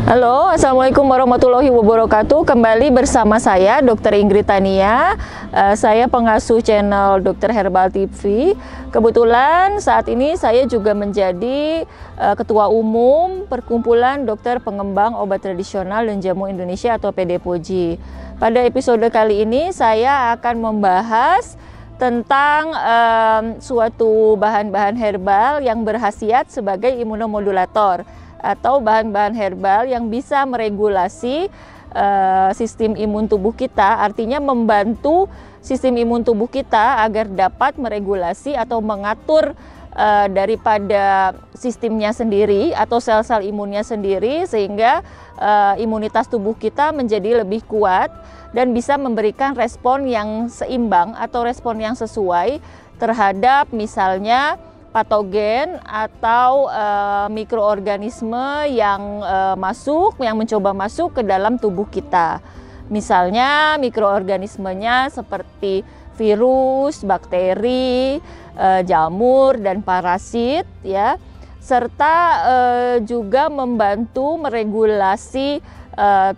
Halo, Assalamualaikum warahmatullahi wabarakatuh. Kembali bersama saya, Dr. Ingrid Tania. Saya pengasuh channel Dr. Herbal TV. Kebetulan saat ini saya juga menjadi Ketua Umum Perkumpulan Dokter Pengembang Obat Tradisional dan Jamu Indonesia atau PDPOJ. Pada episode kali ini saya akan membahas tentang suatu bahan-bahan herbal yang berkhasiat sebagai imunomodulator atau bahan-bahan herbal yang bisa meregulasi sistem imun tubuh kita, artinya membantu sistem imun tubuh kita agar dapat meregulasi atau mengatur daripada sistemnya sendiri atau sel-sel imunnya sendiri, sehingga imunitas tubuh kita menjadi lebih kuat dan bisa memberikan respon yang seimbang atau respon yang sesuai terhadap misalnya patogen atau mikroorganisme yang mencoba masuk ke dalam tubuh kita. Misalnya mikroorganismenya seperti virus, bakteri, jamur dan parasit ya. Serta juga membantu meregulasi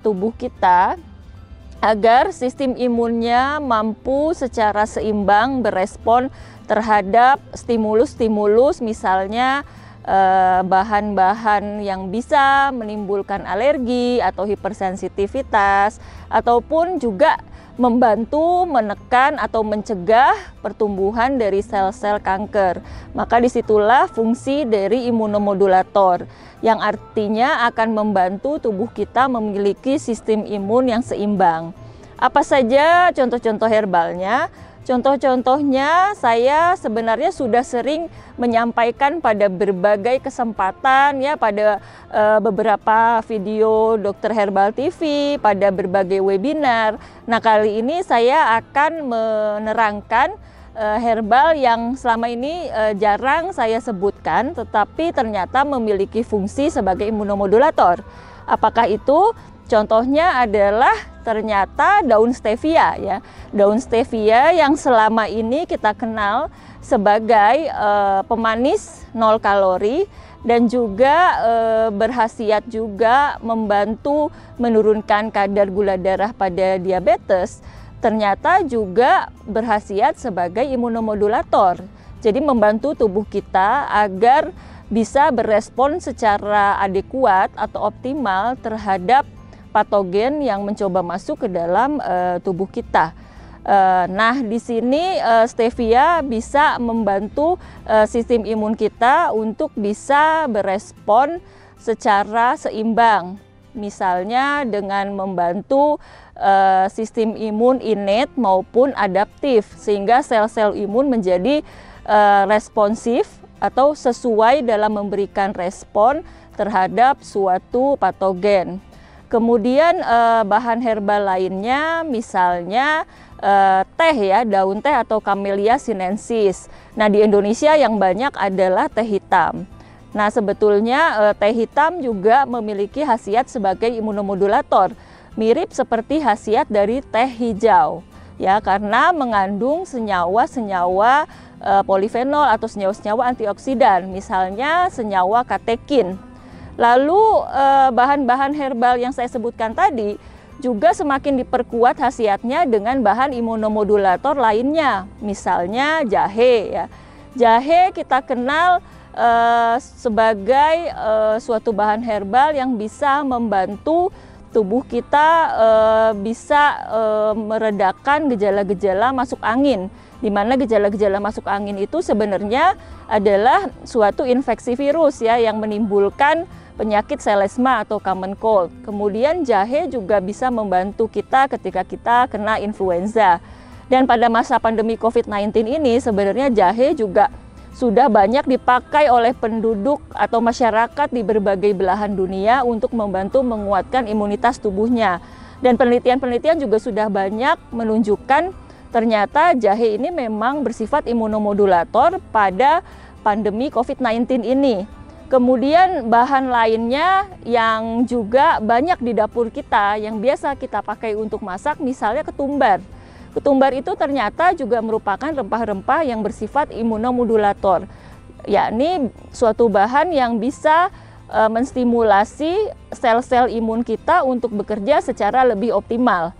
tubuh kita agar sistem imunnya mampu secara seimbang berespon terhadap stimulus-stimulus, misalnya bahan-bahan yang bisa menimbulkan alergi atau hipersensitivitas, ataupun juga membantu menekan atau mencegah pertumbuhan dari sel-sel kanker. Maka disitulah fungsi dari imunomodulator, yang artinya akan membantu tubuh kita memiliki sistem imun yang seimbang. Apa saja contoh-contoh herbalnya? Contoh-contohnya saya sebenarnya sudah sering menyampaikan pada berbagai kesempatan ya, pada beberapa video Dokter Herbal TV, pada berbagai webinar. Nah, kali ini saya akan menerangkan herbal yang selama ini jarang saya sebutkan, tetapi ternyata memiliki fungsi sebagai imunomodulator. Apakah itu? Contohnya adalah ternyata daun stevia ya. Daun stevia yang selama ini kita kenal sebagai pemanis 0 kalori dan juga berkhasiat juga membantu menurunkan kadar gula darah pada diabetes. Ternyata juga berkhasiat sebagai imunomodulator. Jadi membantu tubuh kita agar bisa berespon secara adekuat atau optimal terhadap patogen yang mencoba masuk ke dalam tubuh kita. Nah, di sini stevia bisa membantu sistem imun kita untuk bisa berespon secara seimbang. Misalnya dengan membantu sistem imun innate maupun adaptif, sehingga sel-sel imun menjadi responsif atau sesuai dalam memberikan respon terhadap suatu patogen. Kemudian bahan herbal lainnya misalnya teh ya, daun teh atau Camellia sinensis. Nah, di Indonesia yang banyak adalah teh hitam. Nah, sebetulnya teh hitam juga memiliki khasiat sebagai imunomodulator, mirip seperti khasiat dari teh hijau ya, karena mengandung senyawa-senyawa polifenol atau senyawa-senyawa antioksidan, misalnya senyawa katekin. Lalu bahan-bahan herbal yang saya sebutkan tadi juga semakin diperkuat khasiatnya dengan bahan imunomodulator lainnya, misalnya jahe ya. Jahe kita kenal sebagai suatu bahan herbal yang bisa membantu tubuh kita bisa meredakan gejala-gejala masuk angin, di mana gejala-gejala masuk angin itu sebenarnya adalah suatu infeksi virus ya yang menimbulkan penyakit selesma atau common cold. Kemudian jahe juga bisa membantu kita ketika kita kena influenza. Dan pada masa pandemi COVID-19 ini sebenarnya jahe juga sudah banyak dipakai oleh penduduk atau masyarakat di berbagai belahan dunia untuk membantu menguatkan imunitas tubuhnya. Dan penelitian-penelitian juga sudah banyak menunjukkan ternyata jahe ini memang bersifat imunomodulator pada pandemi COVID-19 ini. Kemudian bahan lainnya yang juga banyak di dapur kita yang biasa kita pakai untuk masak, misalnya ketumbar. Ketumbar itu ternyata juga merupakan rempah-rempah yang bersifat imunomodulator, yakni suatu bahan yang bisa menstimulasi sel-sel imun kita untuk bekerja secara lebih optimal.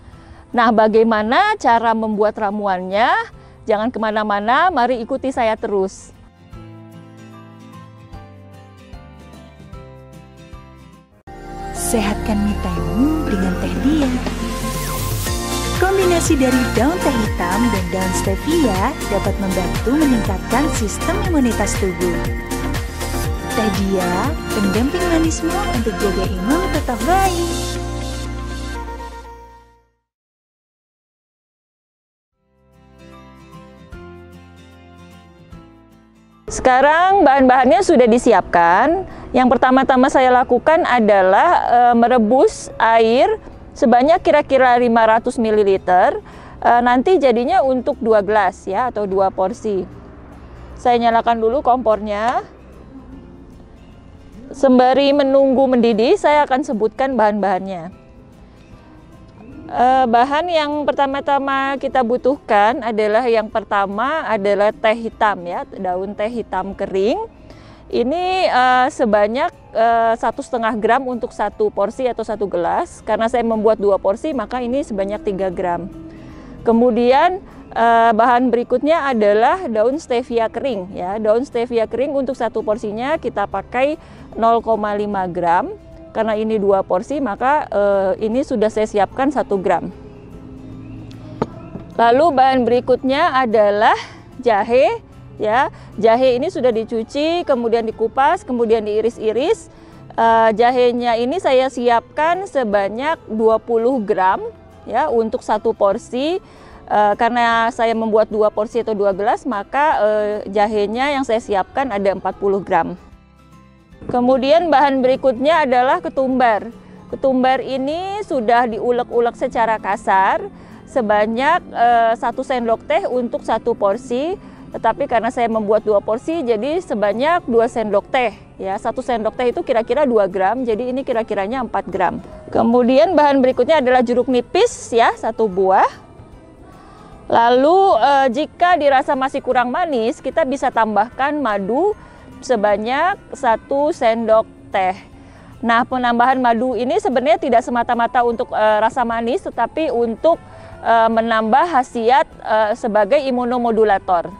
Nah, bagaimana cara membuat ramuannya? Jangan kemana-mana, mari ikuti saya terus. Sehatkan me time-mu dengan teh dia. Kombinasi dari daun teh hitam dan daun stevia dapat membantu meningkatkan sistem imunitas tubuh. Teh dia, pendamping manismu untuk jaga imun tetap baik. Sekarang bahan-bahannya sudah disiapkan. Yang pertama-tama saya lakukan adalah merebus air sebanyak kira-kira 500 ml. Nanti jadinya untuk 2 gelas ya, atau 2 porsi. Saya nyalakan dulu kompornya. Sembari menunggu mendidih, saya akan sebutkan bahan-bahannya. Bahan yang pertama-tama kita butuhkan adalah adalah teh hitam ya, daun teh hitam kering. Ini sebanyak 1,5 gram untuk 1 porsi atau 1 gelas. Karena saya membuat 2 porsi, maka ini sebanyak 3 gram. Kemudian bahan berikutnya adalah daun stevia kering ya. Daun stevia kering untuk 1 porsinya kita pakai 0,5 gram. Karena ini 2 porsi, maka ini sudah saya siapkan 1 gram. Lalu bahan berikutnya adalah jahe ya. Jahe ini sudah dicuci, kemudian dikupas, kemudian diiris-iris. Jahenya ini saya siapkan sebanyak 20 gram ya untuk 1 porsi. Karena saya membuat 2 porsi atau 2 gelas, maka jahenya yang saya siapkan ada 40 gram. Kemudian bahan berikutnya adalah ketumbar. Ketumbar ini sudah diulek-ulek secara kasar sebanyak 1 sendok teh untuk 1 porsi. Tetapi karena saya membuat 2 porsi, jadi sebanyak 2 sendok teh ya. 1 sendok teh itu kira-kira 2 gram, jadi ini kira-kiranya 4 gram. Kemudian bahan berikutnya adalah jeruk nipis ya, 1 buah. Lalu jika dirasa masih kurang manis, kita bisa tambahkan madu sebanyak 1 sendok teh. Nah, penambahan madu ini sebenarnya tidak semata-mata untuk rasa manis, tetapi untuk menambah khasiat sebagai imunomodulator.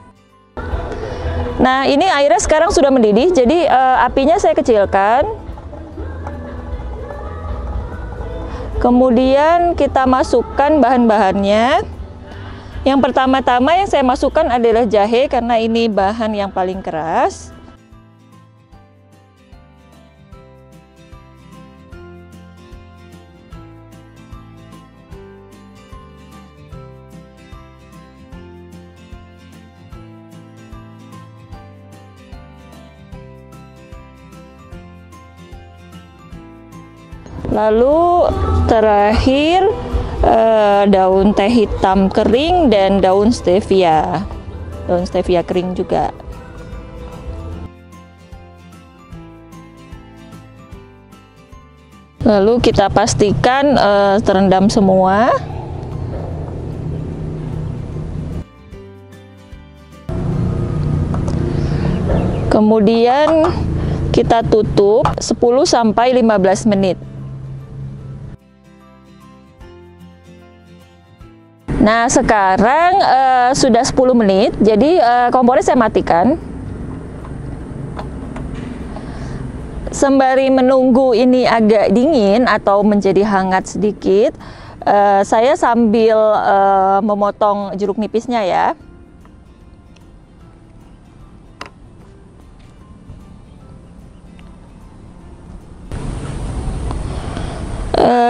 Nah, ini airnya sekarang sudah mendidih, jadi apinya saya kecilkan. Kemudian kita masukkan bahan-bahannya. Yang pertama-tama yang saya masukkan adalah jahe, karena ini bahan yang paling keras. Lalu terakhir daun teh hitam kering dan daun stevia kering juga. Lalu kita pastikan terendam semua. Kemudian kita tutup 10-15 menit. Nah, sekarang sudah 10 menit, jadi kompornya saya matikan. Sembari menunggu ini agak dingin atau menjadi hangat sedikit, saya sambil memotong jeruk nipisnya ya.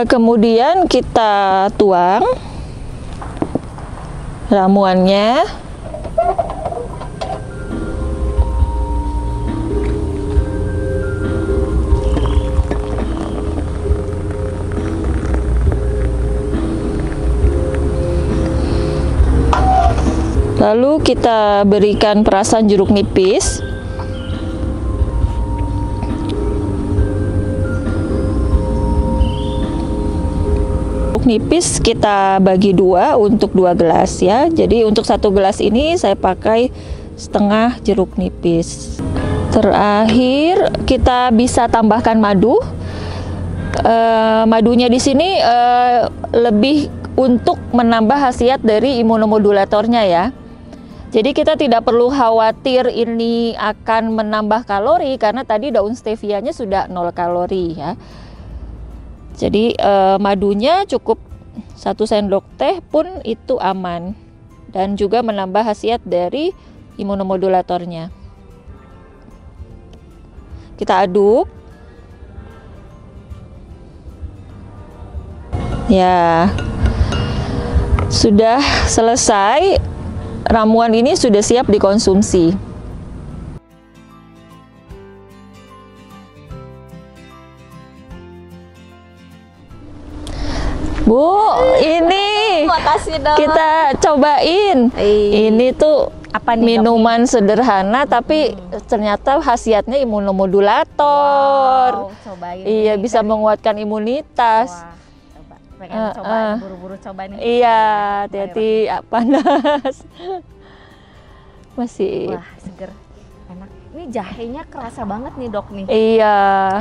Kemudian kita tuang ramuannya. Lalu kita berikan perasan jeruk nipis. Nipis kita bagi 2 untuk 2 gelas ya. Jadi untuk 1 gelas ini saya pakai setengah jeruk nipis. Terakhir kita bisa tambahkan madu. Madunya di sini lebih untuk menambah khasiat dari imunomodulatornya ya. Jadi kita tidak perlu khawatir ini akan menambah kalori karena tadi daun stevianya sudah 0 kalori ya. Jadi madunya cukup 1 sendok teh pun itu aman dan juga menambah khasiat dari imunomodulatornya. Kita aduk. Ya. Sudah selesai. Ramuan ini sudah siap dikonsumsi. Bu, ini makasih dok. kita cobain. Ini tuh apa nih, minuman sederhana tapi ternyata khasiatnya imunomodulator. Wow, cobain. Iya, bisa menguatkan imunitas. Wah, coba. Pengen coba buru-buru coba nih. Iya, hati-hati panas. Masih. Wah, seger. Enak. Ini jahenya kerasa banget nih, Dok nih. Iya.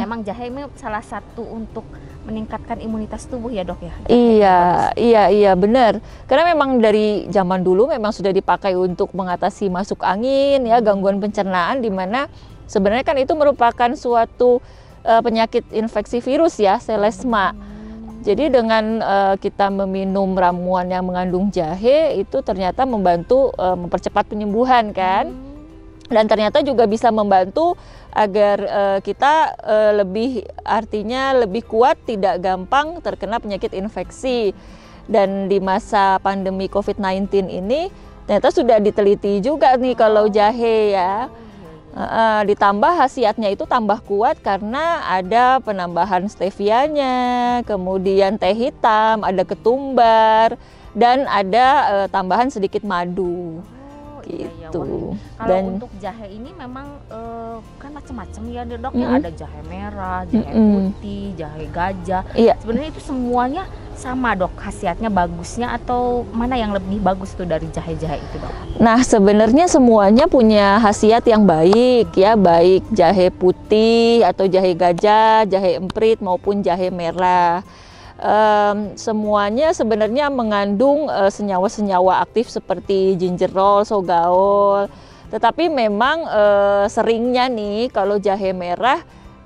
Emang jahe ini salah satu untuk meningkatkan imunitas tubuh ya, Dok ya? Iya, benar. Karena memang dari zaman dulu memang sudah dipakai untuk mengatasi masuk angin ya, gangguan pencernaan, di mana sebenarnya kan itu merupakan suatu penyakit infeksi virus ya, selesma. Jadi dengan kita meminum ramuan yang mengandung jahe itu ternyata membantu mempercepat penyembuhan kan. Dan ternyata juga bisa membantu agar kita artinya lebih kuat, tidak gampang terkena penyakit infeksi. Dan di masa pandemi COVID-19 ini ternyata sudah diteliti juga nih kalau jahe ya. Ditambah khasiatnya itu tambah kuat karena ada penambahan stevianya, kemudian teh hitam, ada ketumbar, dan ada tambahan sedikit madu. Gitu. Kalau untuk jahe ini memang kan macam-macam ya dok ya, ada jahe merah, jahe putih, jahe gajah. Sebenarnya itu semuanya sama dok, khasiatnya bagusnya atau mana yang lebih bagus tuh dari jahe-jahe itu dok? Nah sebenarnya semuanya punya khasiat yang baik ya, baik jahe putih atau jahe gajah, jahe emprit maupun jahe merah. Semuanya sebenarnya mengandung senyawa-senyawa aktif seperti gingerol, sogaol. Tetapi memang seringnya nih kalau jahe merah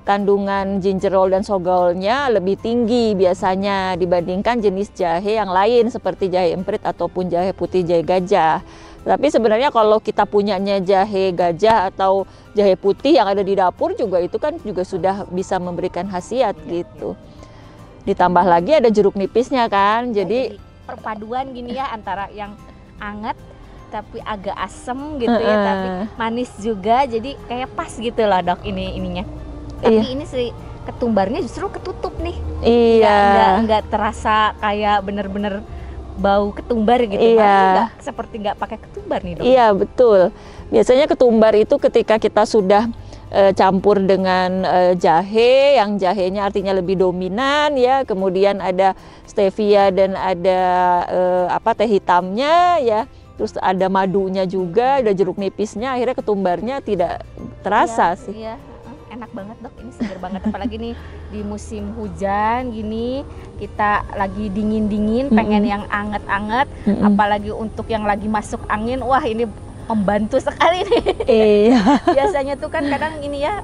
kandungan gingerol dan sogaolnya lebih tinggi biasanya dibandingkan jenis jahe yang lain seperti jahe emprit ataupun jahe putih, jahe gajah. Tapi sebenarnya kalau kita punyanya jahe gajah atau jahe putih yang ada di dapur juga itu kan juga sudah bisa memberikan khasiat gitu. Ditambah lagi ada jeruk nipisnya kan, jadi perpaduan gini ya antara yang anget tapi agak asem gitu ya, tapi manis juga, jadi kayak pas gitu loh dok ininya. Tapi ini si ketumbarnya justru ketutup nih. Iya. Nggak terasa kayak bener-bener bau ketumbar gitu. Iya. Seperti nggak pakai ketumbar nih dok. Iya betul. Biasanya ketumbar itu ketika kita sudah campur dengan jahe, yang jahenya artinya lebih dominan ya, kemudian ada stevia dan ada teh hitamnya ya, terus ada madunya juga, ada jeruk nipisnya, akhirnya ketumbarnya tidak terasa sih. Iya, enak banget dok, ini seger banget, apalagi nih di musim hujan gini, kita lagi dingin-dingin, pengen yang anget-anget, apalagi untuk yang lagi masuk angin, wah ini membantu sekali nih. Iya. Biasanya tuh kan kadang ini ya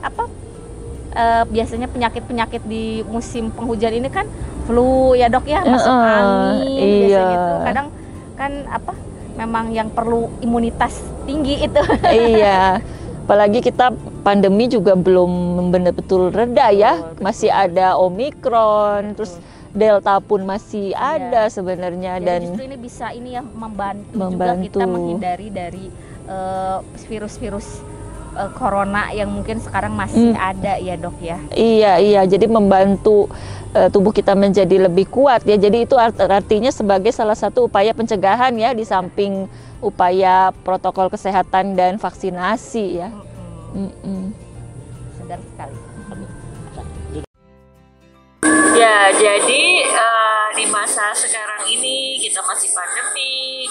biasanya penyakit-penyakit di musim penghujan ini kan flu ya dok ya, masuk angin. Biasanya tuh kadang kan memang yang perlu imunitas tinggi itu. Iya. Apalagi kita pandemi juga belum benar-betul reda ya, masih ada Omikron, terus Delta pun masih ada sebenarnya. Jadi dan justru ini bisa ini ya membantu juga kita menghindari dari virus-virus corona yang mungkin sekarang masih ada ya dok ya. Iya, jadi membantu tubuh kita menjadi lebih kuat ya. Jadi itu artinya sebagai salah satu upaya pencegahan ya, di samping upaya protokol kesehatan dan vaksinasi ya. Segar sekali. Ya, jadi di masa sekarang ini kita masih pandemi,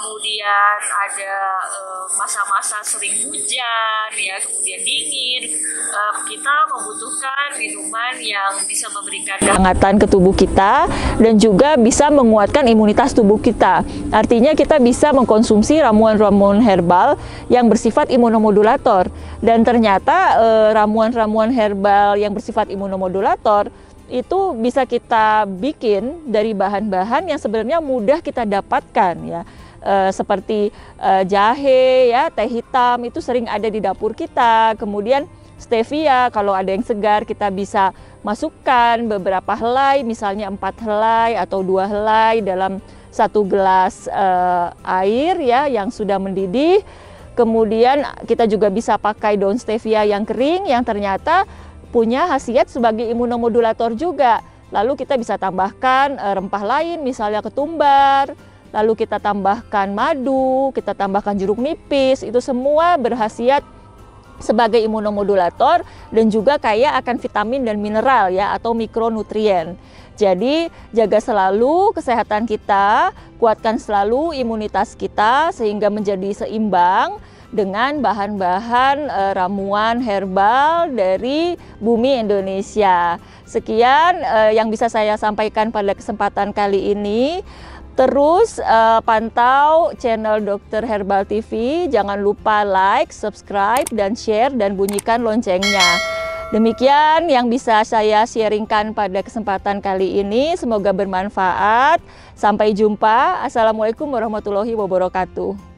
kemudian ada masa-masa sering hujan, ya, kemudian dingin, kita membutuhkan minuman yang bisa memberikan kehangatan ke tubuh kita dan juga bisa menguatkan imunitas tubuh kita. Artinya kita bisa mengkonsumsi ramuan-ramuan herbal yang bersifat imunomodulator. Dan ternyata ramuan-ramuan herbal yang bersifat imunomodulator itu bisa kita bikin dari bahan-bahan yang sebenarnya mudah kita dapatkan, ya. Seperti jahe, ya, teh hitam itu sering ada di dapur kita. Kemudian stevia, kalau ada yang segar kita bisa masukkan beberapa helai, misalnya 4 helai atau 2 helai dalam 1 gelas air, ya, yang sudah mendidih. Kemudian kita juga bisa pakai daun stevia yang kering yang ternyata punya khasiat sebagai imunomodulator juga. Lalu kita bisa tambahkan rempah lain, misalnya ketumbar, lalu kita tambahkan madu, kita tambahkan jeruk nipis, itu semua berkhasiat sebagai imunomodulator dan juga kaya akan vitamin dan mineral, ya, atau mikronutrien. Jadi jaga selalu kesehatan kita, kuatkan selalu imunitas kita sehingga menjadi seimbang dengan bahan-bahan ramuan herbal dari bumi Indonesia. Sekian yang bisa saya sampaikan pada kesempatan kali ini. Terus pantau channel Dokter Herbal TV, jangan lupa like, subscribe, dan share, dan bunyikan loncengnya. Demikian yang bisa saya sharingkan pada kesempatan kali ini, semoga bermanfaat. Sampai jumpa. Assalamualaikum warahmatullahi wabarakatuh.